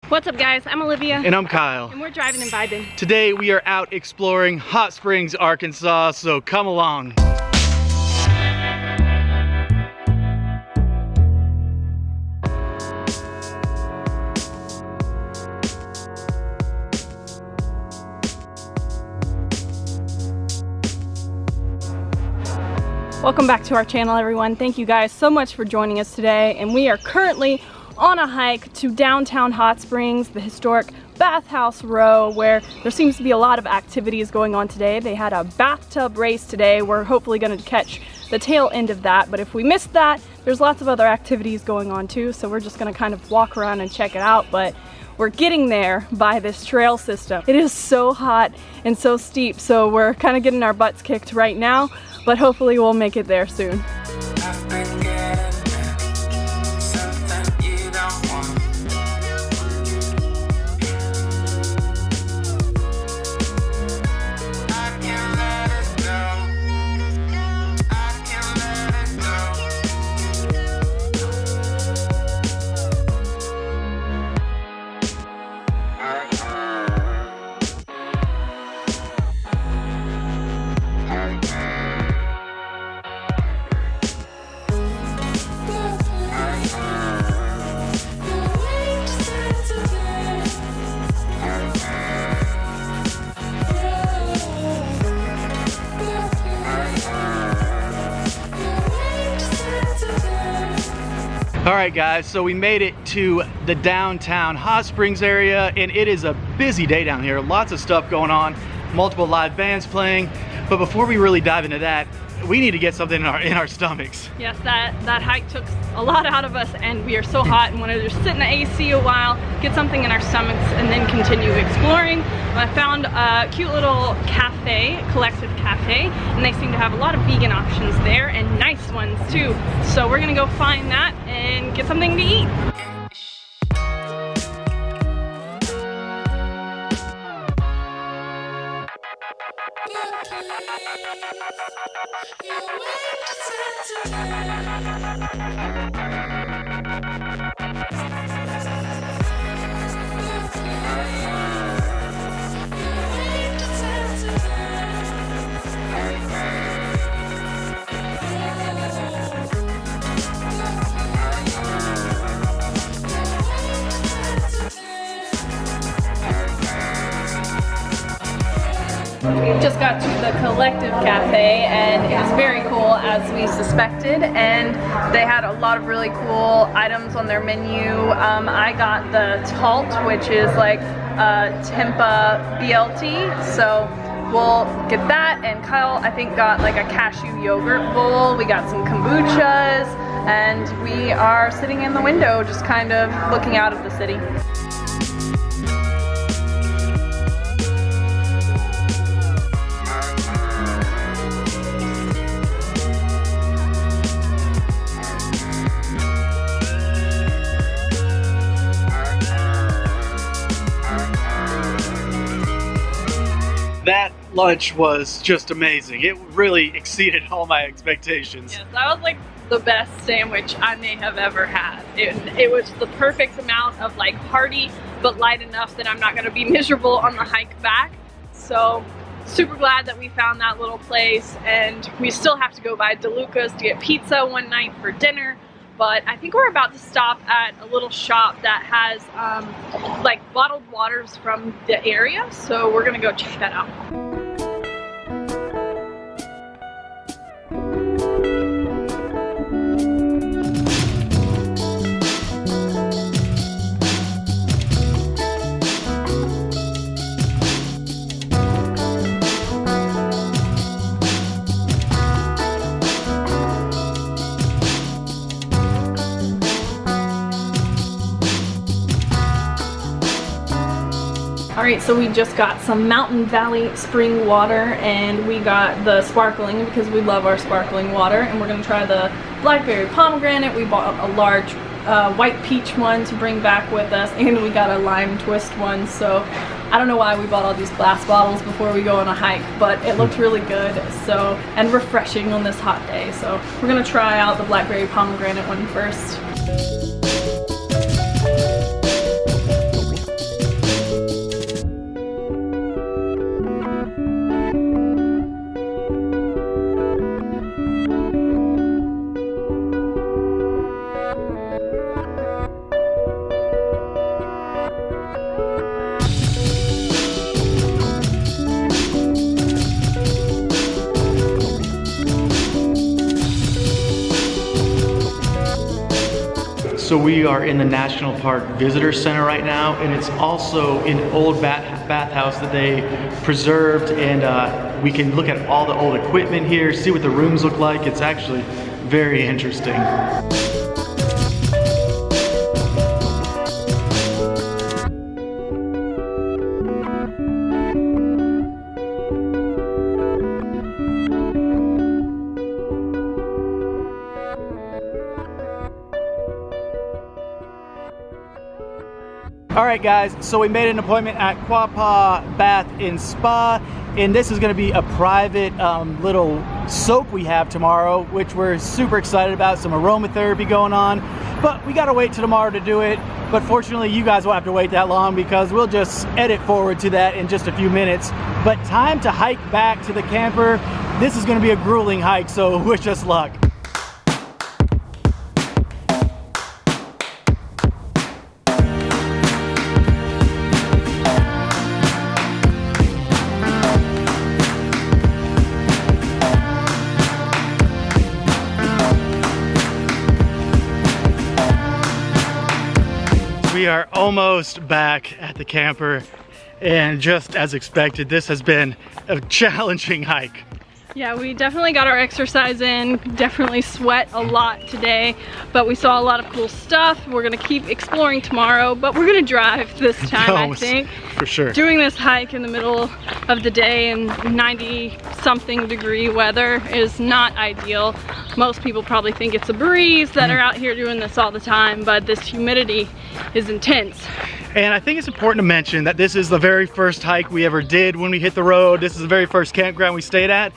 What's up guys, I'm Olivia. And I'm Kyle. And we're driving and vibing. Today we are out exploring Hot Springs, Arkansas, so come along. Welcome back to our channel, everyone. Thank you guys so much for joining us today. And we are currently on a hike to downtown Hot Springs, the historic Bathhouse Row, where there seems to be a lot of activities going on today. They had a bathtub race today. We're hopefully going to catch the tail end of that, but if we missed that, there's lots of other activities going on too, so we're just going to kind of walk around and check it out. But we're getting there by this trail system. It is so hot and so steep, so we're kind of getting our butts kicked right now, but hopefully we'll make it there soon. Alright guys, so we made it to the downtown Hot Springs area, and it is a busy day down here. Lots of stuff going on, multiple live bands playing, but before we really dive into that, we need to get something in our stomachs. Yes, that hike took a lot out of us, and we are so hot and wanted to just sit in the AC a while, get something in our stomachs, and then continue exploring. I found a cute little cafe, collective cafe, and they seem to have a lot of vegan options there and nice ones too. So we're gonna go find that and get something to eat. We just got to the Collective Cafe, and it was very cool as we suspected, and they had a lot of really cool items on their menu. I got the Talt, which is like tempeh BLT, so we'll get that, and Kyle I think got like a cashew yogurt bowl. We got some kombuchas, and we are sitting in the window just kind of looking out of the city. That lunch was just amazing. It really exceeded all my expectations. Yes, that was like the best sandwich I may have ever had. It was the perfect amount of like hearty, but light enough that I'm not gonna be miserable on the hike back. So super glad that we found that little place, and we still have to go by DeLuca's to get pizza one night for dinner. But I think we're about to stop at a little shop that has like bottled waters from the area, so we're gonna go check that out. Alright, so we just got some Mountain Valley spring water, and we got the sparkling because we love our sparkling water, and we're going to try the blackberry pomegranate. We bought a large white peach one to bring back with us, and we got a lime twist one. So I don't know why we bought all these glass bottles before we go on a hike, but it looked really good and refreshing on this hot day. So we're going to try out the blackberry pomegranate one first. So we are in the National Park Visitor Center right now, and it's also an old bathhouse that they preserved, and we can look at all the old equipment here, see what the rooms look like. It's actually very interesting. All right guys, so we made an appointment at Quapaw Bath and Spa, and this is gonna be a private little soak we have tomorrow, which we're super excited about. Some aromatherapy going on, but we gotta wait till tomorrow to do it. But fortunately, you guys won't have to wait that long because we'll just edit forward to that in just a few minutes. But time to hike back to the camper. This is gonna be a grueling hike, so wish us luck. We are almost back at the camper, and just as expected, this has been a challenging hike. Yeah, we definitely got our exercise in, definitely sweat a lot today, but we saw a lot of cool stuff. We're gonna keep exploring tomorrow, but we're gonna drive this time, I think. For sure. Doing this hike in the middle of the day in 90-something degree weather is not ideal. Most people probably think it's a breeze that are out here doing this all the time, but this humidity is intense. And I think it's important to mention that this is the very first hike we ever did when we hit the road. This is the very first campground we stayed at.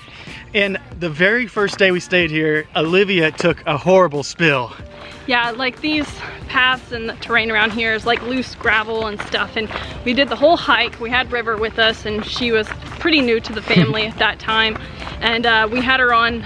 And the very first day we stayed here, Olivia took a horrible spill. Yeah, like these paths and the terrain around here is like loose gravel and stuff, and we did the whole hike. We had River with us, and she was pretty new to the family at that time, and we had her on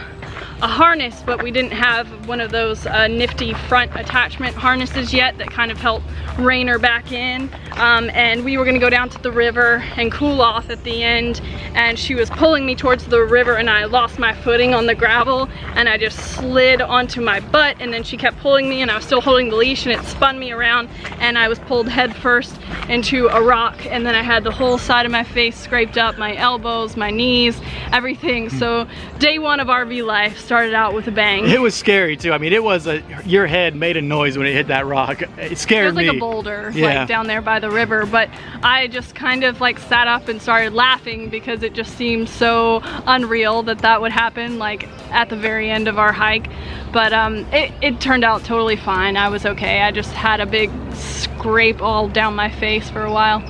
a harness, but we didn't have one of those nifty front attachment harnesses yet that kind of help rein her back in. And we were gonna go down to the river and cool off at the end, and she was pulling me towards the river, and I lost my footing on the gravel, and I just slid onto my butt, and then she kept pulling me, and I was still holding the leash, and it spun me around, and I was pulled head first into a rock, and then I had the whole side of my face scraped up, my elbows, my knees, everything. So day one of RV life started out with a bang. It was scary too. I mean, it was your head made a noise when it hit that rock. It scared me. It was like a boulder, yeah, like down there by the river, but I just kind of like sat up and started laughing because it just seemed so unreal that that would happen like at the very end of our hike. But it turned out totally fine. I was okay. I just had a big scrape all down my face for a while.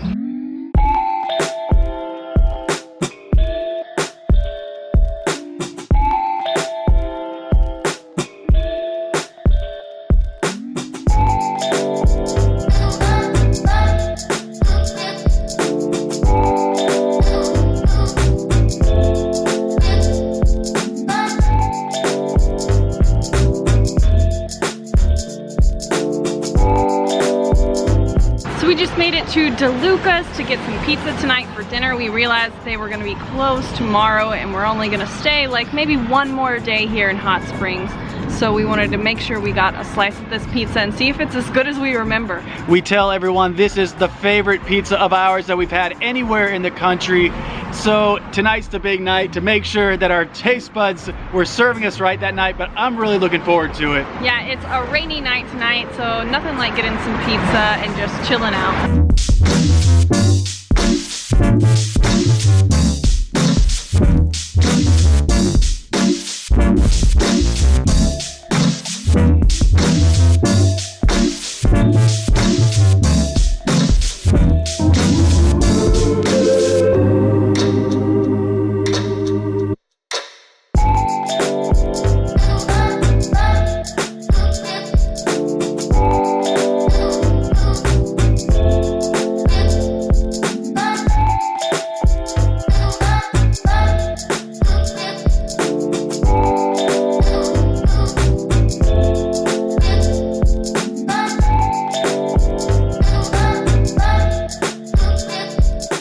So we just made it to DeLuca's to get some pizza tonight for dinner. We realized they were gonna be closed tomorrow, and we're only gonna stay like maybe one more day here in Hot Springs. So we wanted to make sure we got a slice of this pizza and see if it's as good as we remember. We tell everyone this is the favorite pizza of ours that we've had anywhere in the country. So tonight's the big night to make sure that our taste buds were serving us right that night, but I'm really looking forward to it. Yeah, it's a rainy night tonight, so nothing like getting some pizza and just chilling out.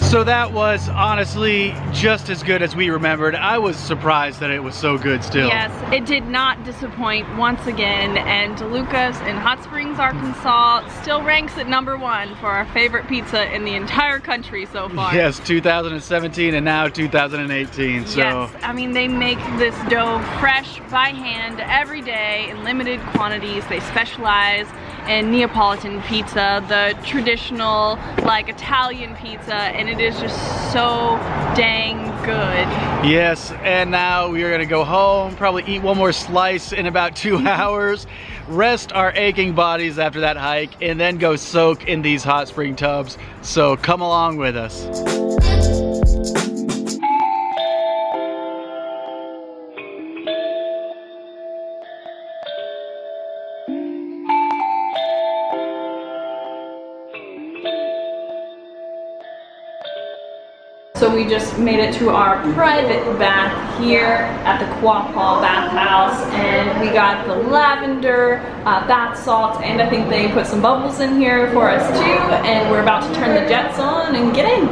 So that was honestly just as good as we remembered. I was surprised that it was so good still. Yes, it did not disappoint once again, and DeLuca's in Hot Springs, Arkansas still ranks at #1 for our favorite pizza in the entire country so far. Yes, 2017 and now 2018. So yes, I mean, they make this dough fresh by hand every day in limited quantities. They specialize in Neapolitan pizza, the traditional like Italian pizza, and it is just so dang good. yes, and now we are gonna go home, probably eat one more slice in about 2 hours, rest our aching bodies after that hike, and then go soak in these hot spring tubs. So come along with us. So we just made it to our private bath here at the Quapaw Bathhouse, and we got the lavender bath salts, and I think they put some bubbles in here for us too, and we're about to turn the jets on and get in.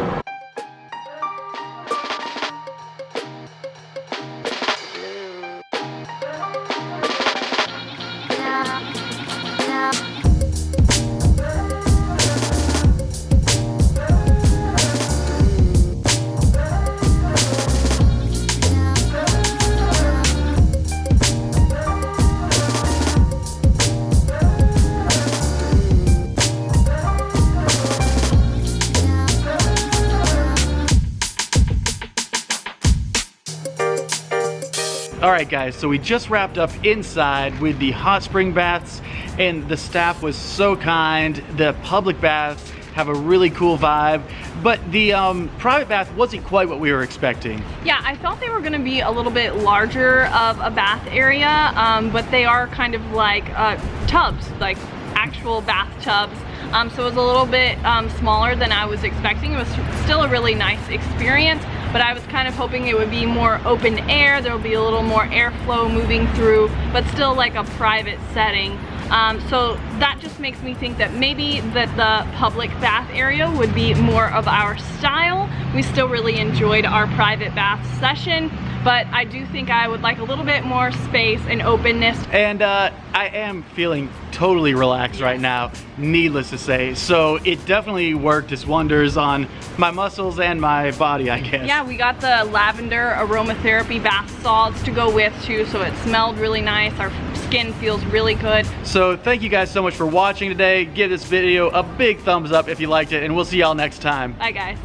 Alright guys, so we just wrapped up inside with the hot spring baths, and the staff was so kind. The public baths have a really cool vibe, but the private bath wasn't quite what we were expecting. Yeah, I thought they were going to be a little bit larger of a bath area, but they are kind of like tubs, like actual bathtubs. So it was a little bit smaller than I was expecting. It was still a really nice experience, but I was kind of hoping it would be more open air. There would be a little more airflow moving through, but still like a private setting. So that just makes me think that maybe that the public bath area would be more of our style. We still really enjoyed our private bath session, but I do think I would like a little bit more space and openness. And I am feeling totally relaxed right now, needless to say. So it definitely worked its wonders on my muscles and my body, I guess. Yeah, we got the lavender aromatherapy bath salts to go with too, so it smelled really nice. Our skin feels really good. So thank you guys so much for watching today. Give this video a big thumbs up if you liked it, and we'll see y'all next time. Bye guys.